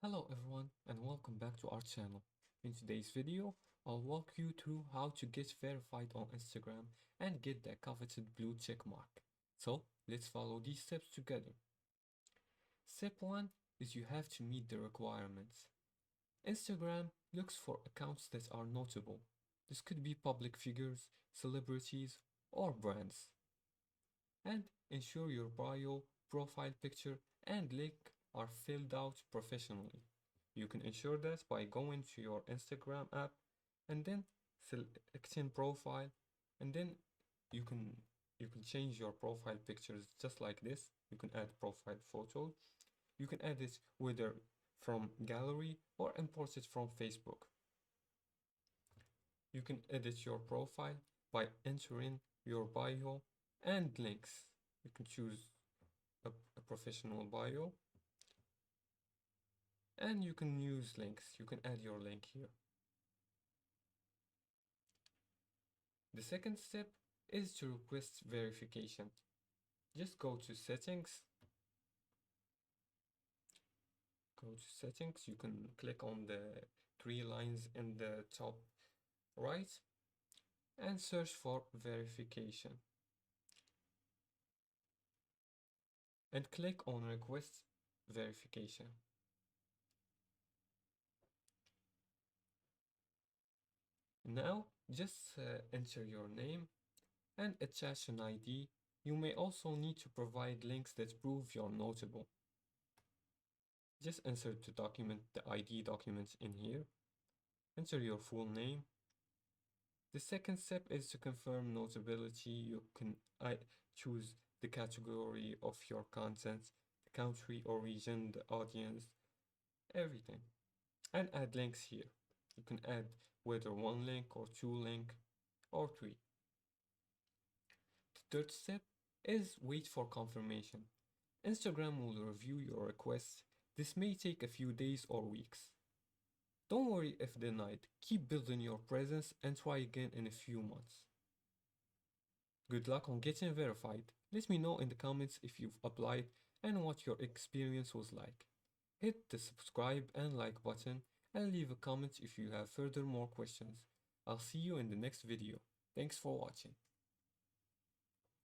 Hello everyone and welcome back to our channel. In today's video, I'll walk you through how to get verified on Instagram and get that coveted blue check mark. So let's follow these steps together. Step 1 is you have to meet the requirements. Instagram looks for accounts that are notable. This could be public figures, celebrities, or brands. And ensure your bio, profile picture, and link are filled out professionally. You can ensure that by going to your Instagram app and then selecting profile, and then you can you can change your profile pictures just like this. You can add profile photo. You can add it whether from gallery or import it from Facebook. You can edit your profile by entering your bio and links. You can choose a professional bio and you can use links. You can add your link here. The second step is to request verification. Just go to settings. You can click on the three lines in the top right and search for verification. And click on request verification. Now just enter your name and attach an ID. You may also need to provide links that prove you're notable. Just insert the ID document in here. Enter your full name. The second step is to confirm notability. You can choose the category of your content, the country or region, the audience, everything. And add links here. You can add whether one link or two link or three. The third step is wait for confirmation. Instagram will review your request. This may take a few days or weeks. Don't worry if denied. Keep building your presence and try again in a few months. Good luck on getting verified. Let me know in the comments if you've applied and what your experience was like. Hit the subscribe and like button and leave a comment if you have more questions. I'll see you in the next video. Thanks for watching.